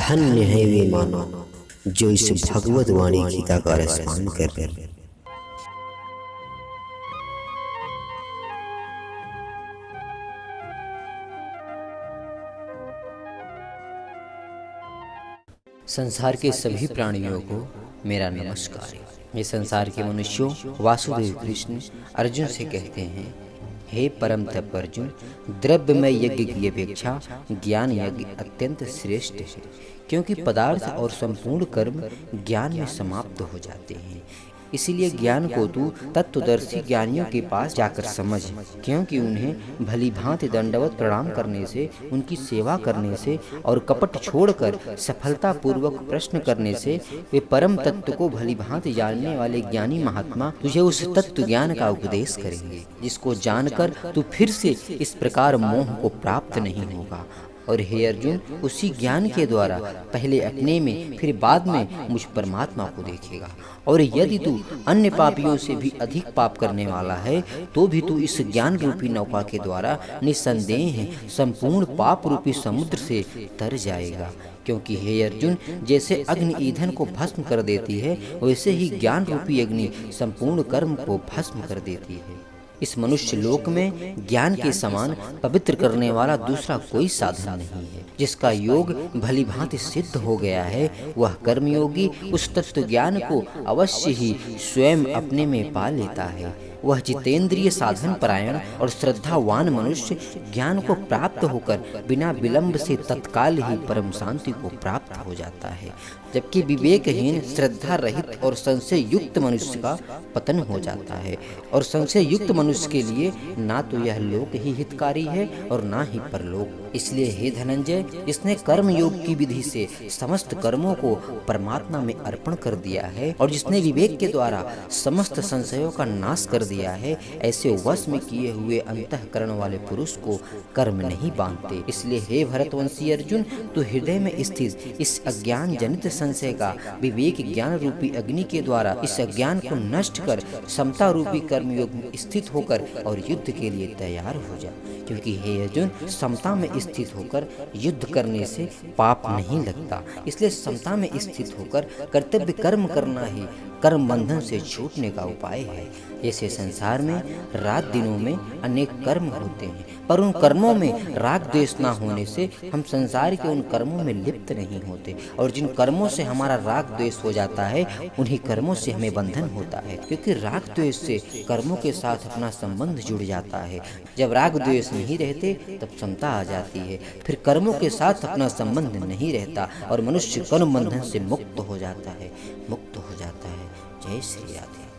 धन्य है वे मानव जो इस भगवत वाणी गीता का रसपान कर। संसार के सभी प्राणियों को मेरा नमस्कार। ये संसार के मनुष्यों वासुदेव कृष्ण अर्जुन से कहते हैं, हे परम तप अर्जुन, द्रव्यमय यज्ञ की अपेक्षा ज्ञान यज्ञ अत्यंत श्रेष्ठ है, क्योंकि पदार्थ और संपूर्ण कर्म ज्ञान में समाप्त हो जाते हैं। इसीलिए ज्ञान को तू तत्वदर्शी ज्ञानियों के पास जाकर समझ, क्योंकि उन्हें भली भांति दंडवत प्रणाम करने से, उनकी सेवा करने से और कपट छोड़कर सफलता पूर्वक प्रश्न करने से वे परम तत्व को भली भांति जानने वाले ज्ञानी महात्मा तुझे उस तत्व ज्ञान का उपदेश करेंगे, जिसको जानकर तू फिर से इस प्रकार मोह को प्राप्त नहीं होगा। और हे अर्जुन, उसी ज्ञान के द्वारा पहले अपने में फिर बाद में मुझ परमात्मा को देखेगा। और यदि तू अन्य पापियों से भी अधिक पाप करने वाला है तो भी तू इस ज्ञान रूपी नौका के द्वारा निसंदेह संपूर्ण पाप रूपी समुद्र से तर जाएगा। क्योंकि हे अर्जुन, जैसे अग्नि ईंधन को भस्म कर देती है, वैसे ही ज्ञान रूपी अग्नि संपूर्ण कर्म को भस्म कर देती है। इस मनुष्य लोक में ज्ञान के समान पवित्र करने वाला दूसरा कोई साधन नहीं है। जिसका योग भली भांति सिद्ध हो गया है, वह कर्मयोगी उस तत्व ज्ञान को अवश्य ही स्वयं अपने में पा लेता है। वह जितेंद्रिय साधन परायण और श्रद्धावान मनुष्य ज्ञान को प्राप्त होकर बिना विलंब से तत्काल ही परम शांति को प्राप्त हो जाता है, जबकि विवेकहीन, श्रद्धा रहित और संशय युक्त मनुष्य का पतन हो जाता है। और संशय युक्त मनुष्य के लिए ना तो यह लोक ही हितकारी है और ना ही परलोक। इसलिए हे धनंजय, जिसने कर्म योग की विधि से समस्त कर्मों को परमात्मा में अर्पण कर दिया है और जिसने विवेक के द्वारा समस्त संशयों का नाश कर दिया है, ऐसे वश में किए हुए अंतःकरण वाले पुरुष को कर्म नहीं बांधते। इसलिए हे भरतवंशी अर्जुन, तू हृदय में स्थित इस अज्ञान जनित संशय का विवेक ज्ञान रूपी अग्नि के द्वारा इस अज्ञान को नष्ट कर समता रूपी कर्मयोग में स्थित होकर और युद्ध के लिए तैयार हो जा। क्योंकि हे अर्जुन, समता में स्थित होकर युद्ध करने से पाप नहीं लगता। इसलिए समता में स्थित होकर कर्तव्य कर्म करना ही कर्म बंधन से छूटने का उपाय है। जैसे संसार में रात दिनों में अनेक कर्म होते हैं, पर उन कर्मों में राग द्वेष न होने से हम संसार के उन कर्मों में लिप्त नहीं होते। और जिन कर्मों से हमारा राग द्वेष हो जाता है, उन्हीं कर्मों से हमें बंधन होता है। क्योंकि राग द्वेष से कर्मों के साथ अपना संबंध जुड़ जाता है। जब राग द्वेष नहीं रहते तब समता आ जाती है, फिर कर्मों के साथ अपना संबंध नहीं रहता और मनुष्य कर्म बंधन से मुक्त हो जाता है। जय श्री राधे।